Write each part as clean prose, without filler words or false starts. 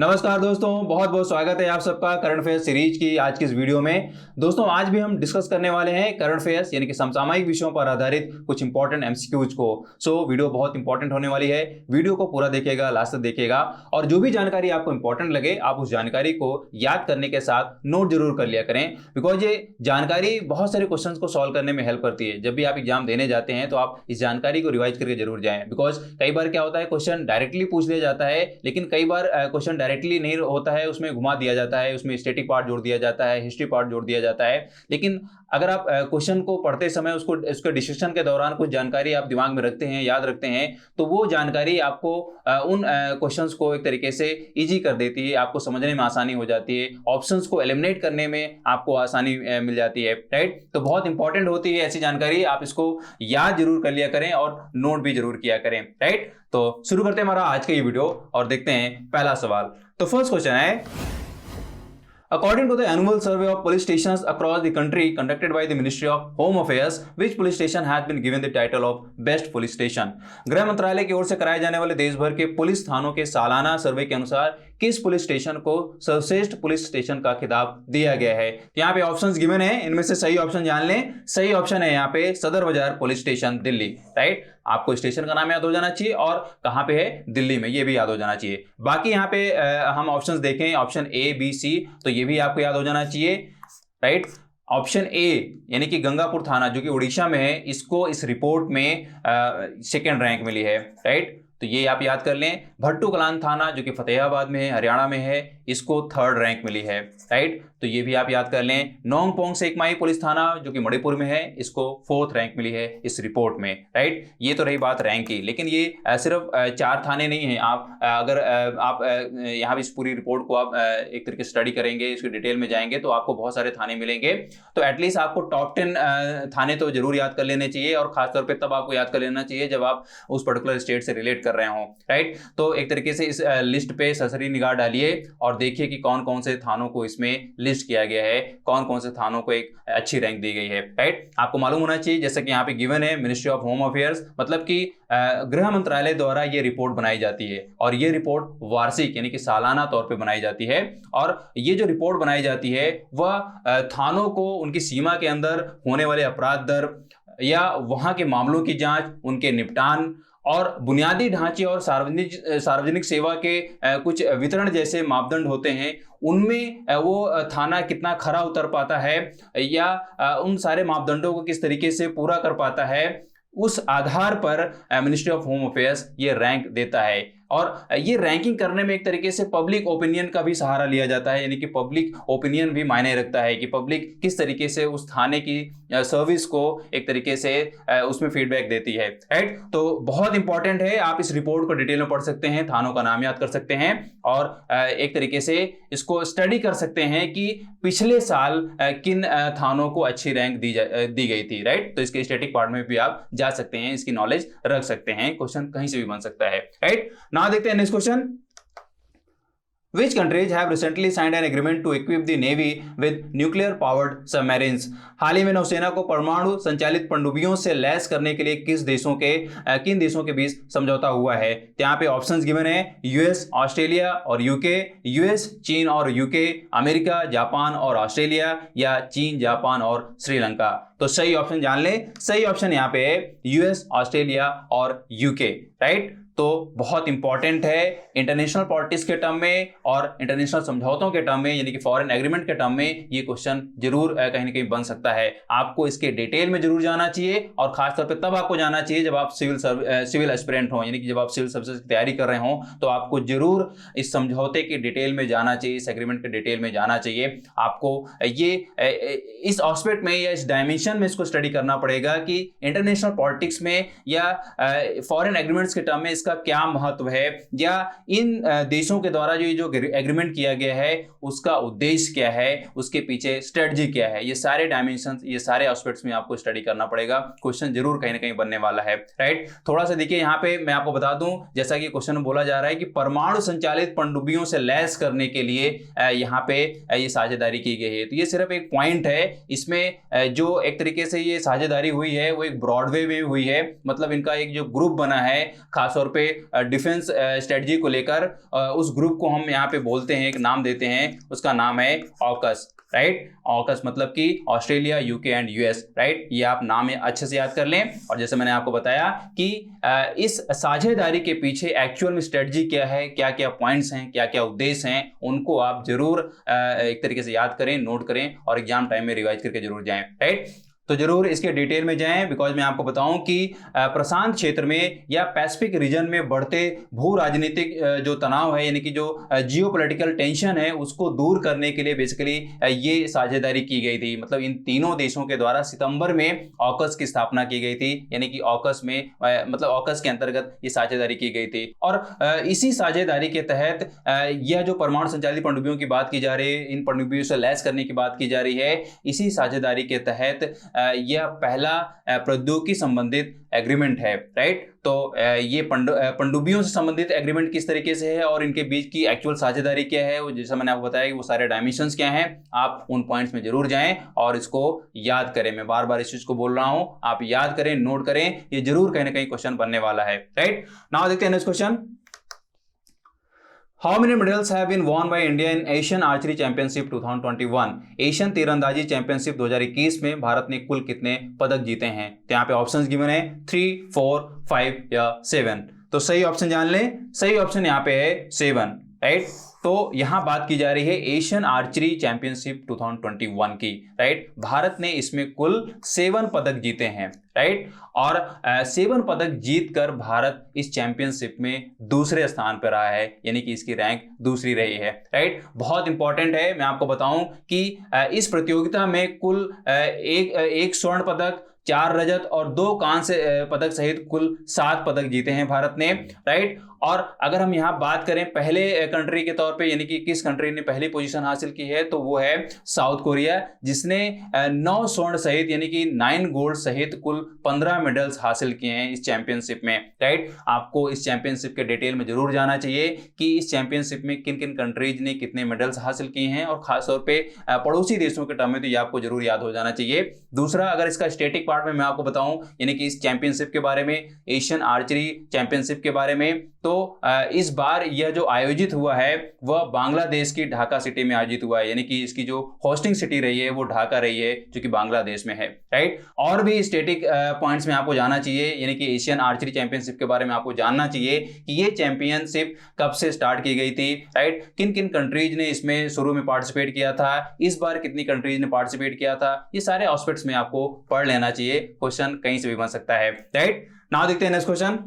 नमस्कार दोस्तों, बहुत बहुत स्वागत है आप सबका करंट अफेयर्स सीरीज की आज की इस वीडियो में। दोस्तों आज भी हम डिस्कस करने वाले हैं करंट अफेयर्स यानी कि समसामयिक विषयों पर आधारित कुछ इंपॉर्टेंट एमसीक्यूज को। वीडियो बहुत इंपॉर्टेंट होने वाली है। वीडियो को पूरा देखिएगा, लास्ट तक देखिएगा और जो भी जानकारी आपको इंपॉर्टेंट लगे आप उस जानकारी को याद करने के साथ नोट जरूर कर लिया करें, बिकॉज ये जानकारी बहुत सारे क्वेश्चन को सॉल्व करने में हेल्प करती है। जब भी आप एग्जाम देने जाते हैं तो आप इस जानकारी को रिवाइज करके जरूर जाएं, बिकॉज कई बार क्या होता है क्वेश्चन डायरेक्टली पूछ लिया जाता है, लेकिन कई बार क्वेश्चन डायरेक्टली नहीं होता है, उसमें घुमा दिया जाता है, उसमें स्टैटिक पार्ट जोड़ दिया जाता है, हिस्ट्री पार्ट जोड़ दिया जाता है। लेकिन अगर आप क्वेश्चन को पढ़ते समय उसके डिस्कशन के दौरान कुछ जानकारी आप दिमाग में रखते हैं, याद रखते हैं, तो वो जानकारी आपको उन क्वेश्चंस को एक तरीके से इजी कर देती है, आपको समझने में आसानी हो जाती है, ऑप्शंस को एलिमिनेट करने में आपको आसानी मिल जाती है। राइट, तो बहुत इंपॉर्टेंट होती है ऐसी जानकारी, आप इसको याद जरूर कर लिया करें और नोट भी जरूर किया करें। राइट, तो शुरू करते हैं हमारा आज का ये वीडियो और देखते हैं पहला सवाल। तो फर्स्ट क्वेश्चन है, according to the annual survey of police stations across the country conducted by the Ministry of Home Affairs, which police station has been given the title of Best Police Station? गृह मंत्रालय की ओर से कराए जाने वाले देश भर के पुलिस थानों के सालाना सर्वे के अनुसार किस पुलिस स्टेशन को सर्वश्रेष्ठ पुलिस स्टेशन का खिताब दिया गया है? यहाँ पे ऑप्शंस गिवन है, इनमें से सही ऑप्शन जान लें। सही ऑप्शन है यहाँ पे सदर बाजार पुलिस स्टेशन, दिल्ली। राइट, आपको स्टेशन का नाम याद हो जाना चाहिए और कहां पे है, दिल्ली में, ये भी याद हो जाना चाहिए। बाकी यहाँ पे हम ऑप्शंस देखें, ऑप्शन ए बी सी, तो ये भी आपको याद हो जाना चाहिए। राइट, ऑप्शन ए यानी कि गंगापुर थाना जो कि उड़ीसा में है, इसको इस रिपोर्ट में सेकेंड रैंक मिली है। राइट, तो ये आप याद कर लें। भट्टू कलान थाना जो कि फतेहाबाद में है, हरियाणा में है, इसको थर्ड रैंक मिली है। राइट, तो ये भी आप याद कर लें। नोंगपोंग सेकमाई पुलिस थाना जो कि मणिपुर में है, इसको फोर्थ रैंक मिली है इस रिपोर्ट में। राइट, ये तो रही बात रैंक की, लेकिन ये सिर्फ 4 थाने नहीं हैं। आप अगर आप यहाँ इस पूरी रिपोर्ट को आप एक तरीके से स्टडी करेंगे, इसकी डिटेल में जाएंगे तो आपको बहुत सारे थाने मिलेंगे। तो एटलीस्ट आपको टॉप 10 थाने तो जरूर याद कर लेने चाहिए, और खासतौर पर तब आपको याद कर लेना चाहिए जब आप उस पर्टिकुलर स्टेट से रिलेट कर रहे हो। राइट, तो एक तरीके से इस लिस्ट पे सरसरी निगाह डालिए और देखिए कि कौन कौन से थानों को इसमें लिस्ट किया गया है, कौन कौन से थानों को एक अच्छी रैंक दी गई है। राइट, आपको मालूम होना चाहिए जैसा कि यहाँ पे गिवन है, मिनिस्ट्री ऑफ होम अफेयर्स, मतलब कि गृह मंत्रालय द्वारा ये रिपोर्ट बनाई जाती है और ये रिपोर्ट वार्षिक यानी कि सालाना तौर पे बनाई जाती है। और ये जो रिपोर्ट बनाई जाती है वह थानों को उनकी सीमा के अंदर होने वाले अपराध दर या वहां के मामलों की जांच, उनके निपटान और बुनियादी ढांचे और सार्वजनिक सेवा के कुछ वितरण जैसे मापदंड होते हैं, उनमें वो थाना कितना खरा उतर पाता है या उन सारे मापदंडों को किस तरीके से पूरा कर पाता है, उस आधार पर मिनिस्ट्री ऑफ होम अफेयर्स ये रैंक देता है। और ये रैंकिंग करने में एक तरीके से पब्लिक ओपिनियन का भी सहारा लिया जाता है, यानी कि पब्लिक ओपिनियन भी मायने रखता है कि पब्लिक किस तरीके से उस थाने की सर्विस को एक तरीके से उसमें फीडबैक देती है। राइट, तो बहुत इंपॉर्टेंट है, आप इस रिपोर्ट को डिटेल में पढ़ सकते हैं, थानों का नाम याद कर सकते हैं और एक तरीके से इसको स्टडी कर सकते हैं कि पिछले साल किन थानों को अच्छी रैंक दी गई थी। राइट, तो इसके स्टैटिक पार्ट में भी आप जा सकते हैं, इसकी नॉलेज रख सकते हैं, क्वेश्चन कहीं से भी बन सकता है। राइट, ना देखते हैं next question. Which countries have recently signed an agreement to equip the Navy with nuclear-powered submarines? हाल ही में नौसेना को परमाणु संचालित पनडुब्बियों से लैस करने के लिए किन देशों के बीच समझौता हुआ है? यहाँ पे ऑप्शंस गिवन है, यूएस, ऑस्ट्रेलिया और यूके, यूएस, चीन और यूके, अमेरिका, जापान और ऑस्ट्रेलिया, या चीन, जापान और श्रीलंका। तो सही ऑप्शन जान ले, सही ऑप्शन यहाँ पे है यूएस, ऑस्ट्रेलिया और यूके। राइट, तो बहुत इंपॉर्टेंट है इंटरनेशनल पॉलिटिक्स के टर्म में और इंटरनेशनल समझौतों के टर्म में, यानी कि फॉरेन एग्रीमेंट के टर्म में ये क्वेश्चन जरूर कहीं ना कहीं बन सकता है। आपको इसके डिटेल में जरूर जाना चाहिए और खासतौर पे तब आपको जाना चाहिए जब आप सिविल एस्पिरेंट हो, यानी कि जब आप सिविल सर्विसेज की तैयारी कर रहे हो, तो आपको जरूर इस समझौते के डिटेल में जाना चाहिए, इस एग्रीमेंट के डिटेल में जाना चाहिए। आपको ये इस एस्पेक्ट में या इस डायमेंशन में इसको स्टडी करना पड़ेगा कि इंटरनेशनल पॉलिटिक्स में या फॉरेन एग्रीमेंट्स के टर्म में इसका क्या महत्व है, या इन देशों के द्वारा जो एग्रीमेंट किया गया है उसका उद्देश्य क्या है, उसके पीछे स्ट्रेटजी क्या है। ये सारे डायमेंशंस, ये सारे एस्पेक्ट्स में आपको स्टडी करना पड़ेगा, क्वेश्चन जरूर कहीं ना कहीं बनने वाला है। राइट, थोड़ा सा देखिए यहाँ पे मैं आपको बता दूं, जैसा कि क्वेश्चन में बोला जा रहा है कि परमाणु संचालित पनडुब्बियों से लैस करने के लिए यहाँ पे ये साझेदारी की गई है। तो ये सिर्फ एक पॉइंट है, इसमें जो एक तरीके से ये साझेदारी हुई है वो एक ब्रॉडवे में हुई है, मतलब इनका एक जो ग्रुप बना है खासतौर पे डिफेंस स्ट्रेटजी को लेकर उस ग्रुप को हम यहाँ पे बोलते हैं, एक नाम देते हैं, उसका नाम है ऑकस, राइट। ऑकस मतलब कि Australia, UK and US, right. ये आप नाम अच्छे से याद कर लें। और जैसे मैंने आपको बताया कि इस साझेदारी के पीछे एक्चुअल में स्ट्रेटजी क्या है, क्या क्या पॉइंट्स हैं, क्या क्या उद्देश्य हैं, उनको आप जरूर एक तरीके से याद करें, नोट करें और एग्जाम टाइम में रिवाइज करके जरूर जाएं, राइट। तो जरूर इसके डिटेल में जाएं, बिकॉज मैं आपको बताऊं कि प्रशांत क्षेत्र में या पैसिफिक रीजन में बढ़ते भू राजनीतिक जो तनाव है, यानी कि जो जियोपॉलिटिकल टेंशन है, उसको दूर करने के लिए बेसिकली ये साझेदारी की गई थी। मतलब इन तीनों देशों के द्वारा सितंबर में ऑकस की स्थापना की गई थी, यानी कि ऑकस में मतलब ऑकस के अंतर्गत ये साझेदारी की गई थी। और इसी साझेदारी के तहत यह जो परमाणु संचालित पनडुब्बियों की बात की जा रही है, इन पनडुब्बियों से लैस करने की बात की जा रही है, इसी साझेदारी के तहत यह पहला प्रौद्योगिकी संबंधित एग्रीमेंट है, राइट। तो ये पनडुब्बियों से संबंधित एग्रीमेंट किस तरीके से है और इनके बीच की एक्चुअल साझेदारी क्या है, वो जैसा मैंने आपको बताया कि वो सारे डायमेंशंस क्या हैं, आप उन पॉइंट्स में जरूर जाएं और इसको याद करें। मैं बार बार इस चीज को बोल रहा हूं, आप याद करें, नोट करें, ये जरूर कहीं ना कहीं क्वेश्चन बनने वाला है, राइट। नाउ देखते हैं next question. How many medals have been won by India in Asian Archery Championship 2021? Asian तीरंदाजी चैंपियनशिप 2021 में भारत ने कुल कितने पदक जीते हैं? तो यहाँ पे ऑप्शंस गिवन है 3, 4, 5 या 7। तो सही ऑप्शन जान लें, सही ऑप्शन यहाँ पे है 7, राइट। तो यहां बात की जा रही है एशियन आर्चरी चैंपियनशिप 2021 की, राइट। भारत ने इसमें कुल 7 पदक जीते हैं, राइट। और 7 पदक जीतकर भारत इस चैंपियनशिप में दूसरे स्थान पर रहा है, यानी कि इसकी रैंक दूसरी रही है, राइट। बहुत इंपॉर्टेंट है, मैं आपको बताऊं कि इस प्रतियोगिता में कुल एक स्वर्ण पदक, 4 रजत और 2 कांस्य पदक सहित कुल 7 पदक जीते हैं भारत ने, राइट। और अगर हम यहाँ बात करें पहले कंट्री के तौर पे, यानी कि किस कंट्री ने पहली पोजीशन हासिल की है, तो वो है साउथ कोरिया, जिसने 9 स्वर्ण सहित यानी कि 9 गोल्ड सहित कुल 15 मेडल्स हासिल किए हैं इस चैंपियनशिप में, राइट। आपको इस चैंपियनशिप के डिटेल में जरूर जाना चाहिए कि इस चैंपियनशिप में किन किन कंट्रीज ने कितने मेडल्स हासिल किए हैं, और खासतौर पर पड़ोसी देशों के टर्म में तो ये आपको जरूर याद हो जाना चाहिए। दूसरा, अगर इसका स्टेटिक पार्ट में मैं आपको बताऊं, यानी कि इस चैंपियनशिप के बारे में, एशियन आर्चरी चैंपियनशिप के बारे में, तो इस बार यह जो आयोजित हुआ है वह बांग्लादेश की ढाका सिटी में आयोजित हुआ है, यानी कि इसकी जो होस्टिंग सिटी रही है वो ढाका रही है, जो कि बांग्लादेश में है, राइट। और भी स्टेटिक पॉइंट्स में आपको जाना चाहिए, यानी कि एशियन आर्चरी चैंपियनशिप के बारे में आपको जानना चाहिए कि ये चैंपियनशिप कब से स्टार्ट की गई थी, राइट। किन किन कंट्रीज ने इसमें शुरू में पार्टिसिपेट किया था, इस बार कितनी कंट्रीज ने पार्टिसिपेट किया था, ये सारे एस्पेक्ट्स में आपको पढ़ लेना चाहिए, क्वेश्चन कहीं से भी बन सकता है, राइट। नाउ देखते हैं next question.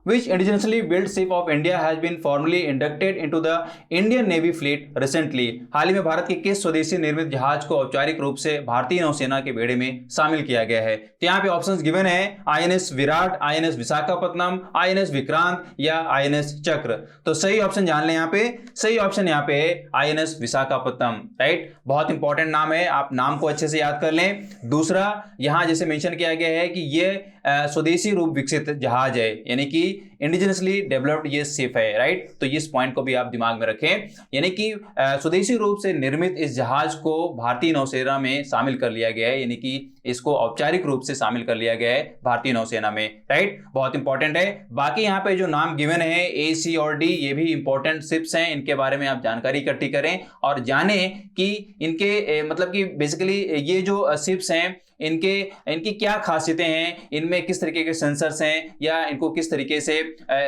Which indigenously built ship of India has been formally inducted into the Indian Navy fleet recently? हाल ही में भारत के किस स्वदेशी निर्मित जहाज को औपचारिक रूप से भारतीय नौसेना के बेड़े में शामिल किया गया है? तो यहाँ पे ऑप्शंस गिवन है INS Virat, INS Visakhapatnam, INS Vikrant या INS चक्र। तो सही ऑप्शन जान लें, यहाँ पे सही ऑप्शन यहाँ पे है INS विशाखापत्तनम, राइट। बहुत इंपॉर्टेंट नाम है, आप नाम को अच्छे से याद कर लें। दूसरा, यहाँ जैसे मेंशन किया गया है कि ये स्वदेशी रूप विकसित जहाज है, यानी कि इंडिजिनसली डेवलप्ड ये शिप है, राइट। तो इस पॉइंट को भी आप दिमाग में रखें, यानी कि स्वदेशी रूप से निर्मित इस जहाज को भारतीय नौसेना में शामिल कर लिया गया है, यानी कि इसको औपचारिक रूप से शामिल कर लिया गया है भारतीय नौसेना में, राइट। बहुत इंपॉर्टेंट है। बाकी यहाँ पे जो नाम गिवन है A, C और D, ये भी इंपॉर्टेंट शिप्स हैं, इनके बारे में आप जानकारी इकट्ठी करें और जाने कि इनके मतलब कि बेसिकली ये जो शिप्स हैं इनकी क्या खासियतें हैं, इनमें किस तरीके के सेंसर्स हैं या इनको किस तरीके से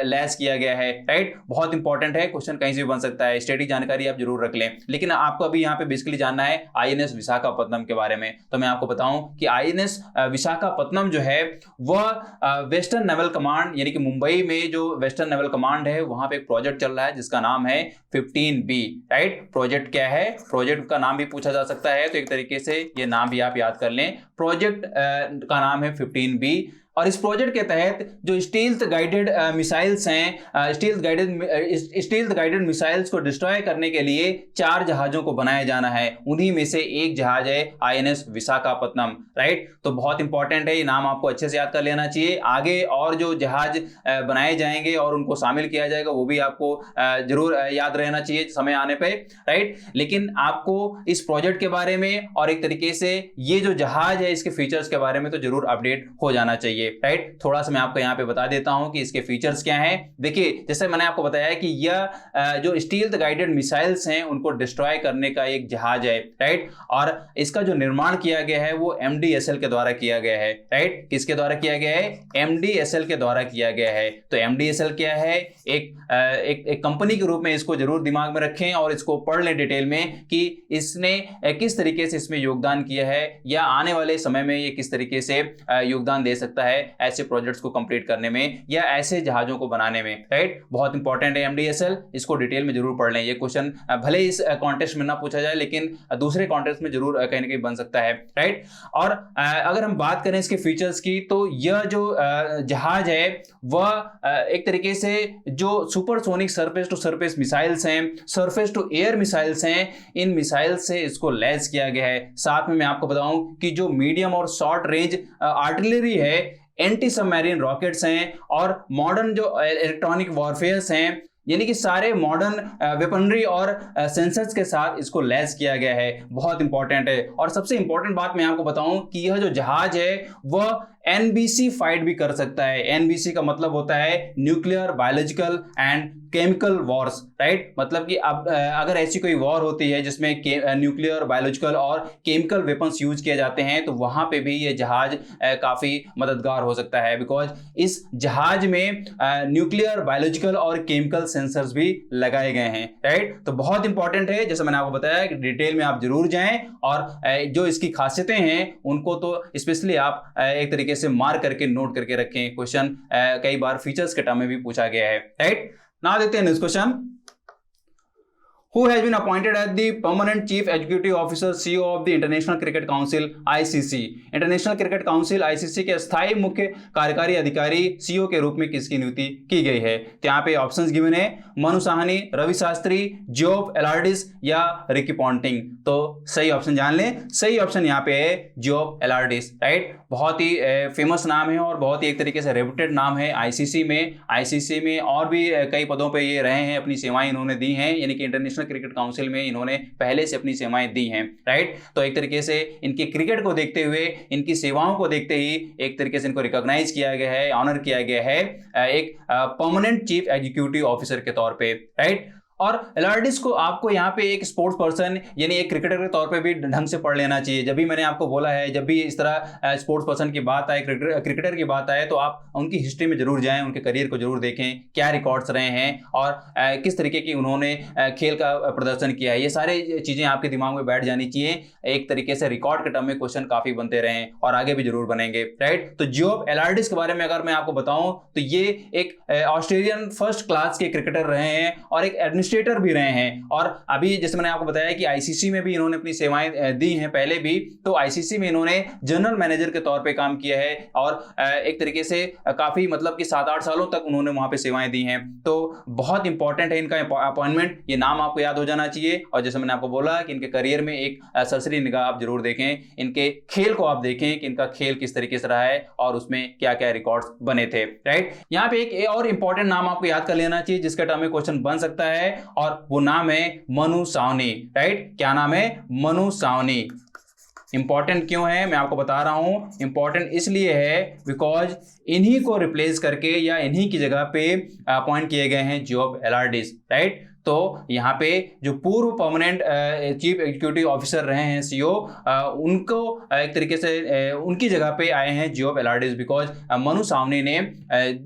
लैस किया गया है, राइट। बहुत इंपॉर्टेंट है, क्वेश्चन कहीं से भी बन सकता है, स्टैटिक जानकारी आप जरूर रख लें। लेकिन आपको अभी यहाँ पे बेसिकली जानना है INS विशाखापत्तनम के बारे में। तो मैं आपको बताऊं कि INS विशाखापत्तनम जो है वह वेस्टर्न नेवल कमांड, यानी कि मुंबई में जो वेस्टर्न नेवल कमांड है वहां पे एक प्रोजेक्ट चल रहा है जिसका नाम है 15B, राइट। प्रोजेक्ट क्या है, प्रोजेक्ट का नाम भी पूछा जा सकता है, तो एक तरीके से ये नाम भी आप याद कर लें। प्रोजेक्ट का नाम है 15B, और इस प्रोजेक्ट के तहत जो स्टील्थ गाइडेड मिसाइल्स हैं, स्टील्थ गाइडेड मिसाइल्स को डिस्ट्रॉय करने के लिए 4 जहाजों को बनाया जाना है। उन्हीं में से एक जहाज है INS विशाखापत्तनम, राइट। तो बहुत इंपॉर्टेंट है, ये नाम आपको अच्छे से याद कर लेना चाहिए। आगे और जो जहाज बनाए जाएंगे और उनको शामिल किया जाएगा वो भी आपको जरूर याद रहना चाहिए समय आने पे, राइट। लेकिन आपको इस प्रोजेक्ट के बारे में और एक तरीके से ये जो जहाज है इसके फीचर्स के बारे में तो जरूर अपडेट हो जाना चाहिए, चाहिए, राइट। थोड़ा सा मैं आपको यहाँ पे बता देता हूँ कि इसके फीचर्स क्या हैं। देखिए, जैसे मैंने आपको बताया कि यह जो स्टील्थ गाइडेड मिसाइल्स हैं उनको डिस्ट्रॉय करने का एक जहाज है, राइट। और इसका जो निर्माण किया गया है वो MDSL के द्वारा किया गया है, राइट। किसके द्वारा किया गया है? MDSL के द्वारा किया गया है। तो MDSL क्या है? एक कंपनी के रूप में इसको जरूर दिमाग में रखें और इसको पढ़ लें डिटेल में कि इसने किस तरीके से इसमें योगदान किया है या आने वाले समय में ये किस तरीके से योगदान दे सकता है ऐसे प्रोजेक्ट्स को कंप्लीट करने में या ऐसे जहाजों को बनाने में, राइट। बहुत इंपॉर्टेंट है MDSL, इसको डिटेल में जरूर पढ़ लें। ये क्वेश्चन भले इस कॉन्टेक्स्ट में ना पूछा जाए लेकिन दूसरे कॉन्टेक्स्ट में जरूर कहीं ना कहीं बन सकता है, राइट। और अगर हम बात करें इसके फीचर्स की तो यह जो जहाज है वह एक तरीके से जो supersonic surface to surface missiles हैं, सरफेस टू एयर मिसाइल्स हैं, इन मिसाइल से इसको लैस किया गया है। साथ में मैं आपको बताऊं कि जो मीडियम और शॉर्ट रेंज आर्टिलरी है, एंटी सबमरीन रॉकेट्स हैं और मॉडर्न जो इलेक्ट्रॉनिक वॉरफेयर्स हैं, यानी कि सारे मॉडर्न वेपनरी और सेंसर्स के साथ इसको लैस किया गया है। बहुत इंपॉर्टेंट है। और सबसे इंपॉर्टेंट बात मैं आपको बताऊं कि यह जो जहाज है वह NBC फाइट भी कर सकता है। NBC का मतलब होता है nuclear, biological and chemical Wars, right. मतलब कि अब अगर ऐसी कोई वॉर होती है जिसमें न्यूक्लियर, बायोलॉजिकल और केमिकल वेपन्स यूज किए जाते हैं तो वहां पे भी ये जहाज काफी मददगार हो सकता है, बिकॉज इस जहाज में न्यूक्लियर, बायोलॉजिकल और केमिकल सेंसर्स भी लगाए गए हैं, राइट। तो बहुत इंपॉर्टेंट है, जैसे मैंने आपको बताया कि डिटेल में आप जरूर जाएं और जो इसकी खासियतें हैं उनको तो स्पेशली आप एक तरीके से मार्क करके नोट करके रखें। क्वेश्चन कई बार फीचर्स के टर्म में भी पूछा गया है, राइट। नाउ देखते हैं next question. Who has been appointed as the permanent chief executive officer CEO of the International Cricket Council ICC? International cricket council ICC के स्थायी मुख्य कार्यकारी अधिकारी CEO के रूप में किसकी नियुक्ति की गई है? तो यहाँ पे ऑप्शंस गिवन है, मनु साहनी, रवि शास्त्री, जियोफ एलार्डिस या रिकी पॉन्टिंग। तो सही ऑप्शन जान लें, सही ऑप्शन यहाँ पे है जियोफ एलार्डिस, राइट। बहुत ही फेमस नाम है और बहुत ही एक तरीके से रेप्यूटेड नाम है ICC में और भी कई पदों पे ये रहे हैं, अपनी सेवाएं इन्होंने दी हैं, यानी कि इंटरनेशनल क्रिकेट काउंसिल में इन्होंने पहले से अपनी सेवाएं दी हैं, राइट। तो एक तरीके से इनके क्रिकेट को देखते हुए, इनकी सेवाओं को देखते ही एक तरीके से इनको रिकॉग्नाइज किया गया है, ऑनर किया गया है एक परमानेंट चीफ एग्जीक्यूटिव ऑफिसर के तौर पे, राइट। और एलार्डिस को आपको यहाँ पे एक स्पोर्ट्स पर्सन यानी एक क्रिकेटर के तौर पे भी ढंग से पढ़ लेना चाहिए। जब भी मैंने आपको बोला है, जब भी इस तरह स्पोर्ट्स पर्सन की बात आए, क्रिकेटर की बात आए, तो आप उनकी हिस्ट्री में जरूर जाएं, उनके करियर को जरूर देखें, क्या रिकॉर्ड्स रहे हैं और किस तरीके की उन्होंने खेल का प्रदर्शन किया है। ये सारी चीजें आपके दिमाग में बैठ जानी चाहिए। एक तरीके से रिकॉर्ड के टर्म में क्वेश्चन काफी बनते रहे और आगे भी जरूर बनेंगे, राइट। तो जियोफ एलार्डिस के बारे में अगर मैं आपको बताऊं तो ये एक ऑस्ट्रेलियन फर्स्ट क्लास के क्रिकेटर रहे हैं और एक एडमिनिस्ट्रेटर भी रहे हैं। और अभी जैसे मैंने आपको बताया कि ICC में भी इन्होंने अपनी सेवाएं दी हैं पहले भी, तो ICC में इन्होंने जनरल मैनेजर के तौर पे काम किया है और एक तरीके से काफी मतलब कि 7-8 सालों तक उन्होंने वहां पे सेवाएं दी हैं। तो बहुत इंपॉर्टेंट है इनका अपॉइंटमेंट, ये नाम आपको याद हो जाना चाहिए। और जैसे मैंने आपको बोला कि इनके करियर में एक सरसरी निगाह आप जरूर देखें, इनके खेल को आप देखें कि इनका खेल किस तरीके से रहा है और उसमें क्या क्या रिकॉर्ड्स बने थे, राइट। यहाँ पे एक और इंपॉर्टेंट नाम आपको याद कर लेना चाहिए जिसका टर्म में क्वेश्चन बन सकता है और वो नाम है मनु सावनी, राइट। क्या नाम है? मनु सावनी। इंपॉर्टेंट क्यों है मैं आपको बता रहा हूं। इंपॉर्टेंट इसलिए है बिकॉज इन्हीं को रिप्लेस करके या इन्हीं की जगह पे अपॉइंट किए गए हैं जियोफ एलार्डिस, राइट। तो यहाँ पे जो पूर्व परमानेंट चीफ एग्जीक्यूटिव ऑफिसर रहे हैं CEO, उनको एक तरीके से उनकी जगह पे आए हैं जियोफ एलार्डिस, बिकॉज मनु सावनी ने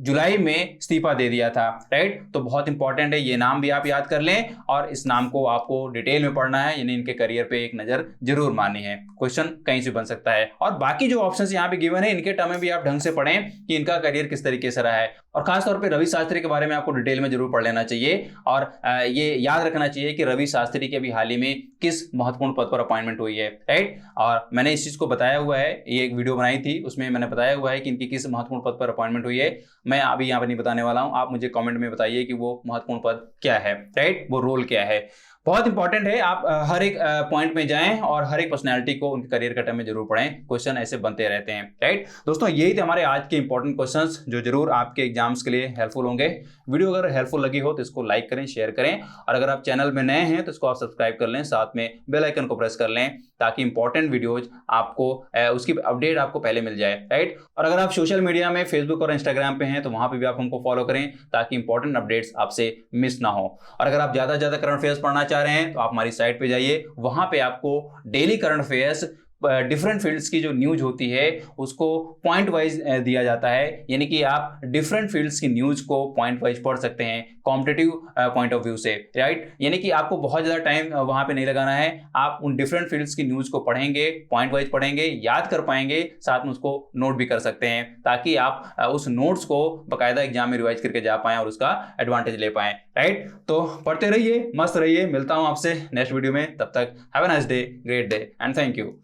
जुलाई में इस्तीफा दे दिया था, राइट। तो बहुत इंपॉर्टेंट है, ये नाम भी आप याद कर लें और इस नाम को आपको डिटेल में पढ़ना है, यानी इनके करियर पे एक नजर जरूर मारनी है। क्वेश्चन कहीं से बन सकता है और बाकी जो ऑप्शन यहाँ पे गिवन है इनके टर्म में भी आप ढंग से पढ़ें कि इनका करियर किस तरीके से रहा है। और खासतौर पर रवि शास्त्री के बारे में आपको डिटेल में जरूर पढ़ लेना चाहिए और ये याद रखना चाहिए कि रवि शास्त्री के अभी हाल ही में किस महत्वपूर्ण पद पर अपॉइंटमेंट हुई है, राइट। और मैंने इस चीज को बताया हुआ है, ये एक वीडियो बनाई थी उसमें मैंने बताया हुआ है कि इनकी किस महत्वपूर्ण पद पर अपॉइंटमेंट हुई है। मैं अभी यहाँ पर नहीं बताने वाला हूँ, आप मुझे कमेंट में बताइए कि वो महत्वपूर्ण पद क्या है, राइट, वो रोल क्या है। बहुत इंपॉर्टेंट है, आप हर एक पॉइंट में जाएं और हर एक पर्सनैलिटी को उनके करियर के टर्म में जरूर पढ़ें। क्वेश्चन ऐसे बनते रहते हैं, राइट। दोस्तों यही थे हमारे आज के इंपॉर्टेंट क्वेश्चंस जो जरूर आपके एग्जाम्स के लिए हेल्पफुल होंगे। वीडियो अगर हेल्पफुल लगी हो तो इसको लाइक करें, शेयर करें और अगर आप चैनल में नए हैं तो इसको आप सब्सक्राइब कर लें, साथ में बेल आइकन को प्रेस कर लें ताकि इंपॉर्टेंट वीडियोज आपको उसकी अपडेट आपको पहले मिल जाए, राइट। और अगर आप सोशल मीडिया में फेसबुक और इंस्टाग्राम पे हैं तो वहां पे भी आप हमको फॉलो करें ताकि इंपॉर्टेंट अपडेट्स आपसे मिस ना हो। और अगर आप ज्यादा से ज्यादा करंट अफेयर्स पढ़ना चाह रहे हैं तो आप हमारी साइट पे जाइए, वहां पे आपको daily current affairs different fields की जो न्यूज होती है उसको पॉइंट वाइज दिया जाता है, यानी कि आप डिफरेंट फील्ड्स की न्यूज को पॉइंट वाइज पढ़ सकते हैं कॉम्पिटिटिव पॉइंट ऑफ व्यू से, राइट। यानी कि आपको बहुत ज्यादा टाइम वहां पे नहीं लगाना है, आप उन डिफरेंट फील्ड्स की न्यूज को पढ़ेंगे, पॉइंट वाइज पढ़ेंगे, याद कर पाएंगे, साथ में उसको नोट भी कर सकते हैं ताकि आप उस नोट्स को बाकायदा एग्जाम में रिवाइज करके जा पाएं और उसका एडवांटेज ले पाएं, राइट। तो पढ़ते रहिए, मस्त रहिए, मिलता हूं आपसे नेक्स्ट वीडियो में, तब तक have a nice day, great day and thank you.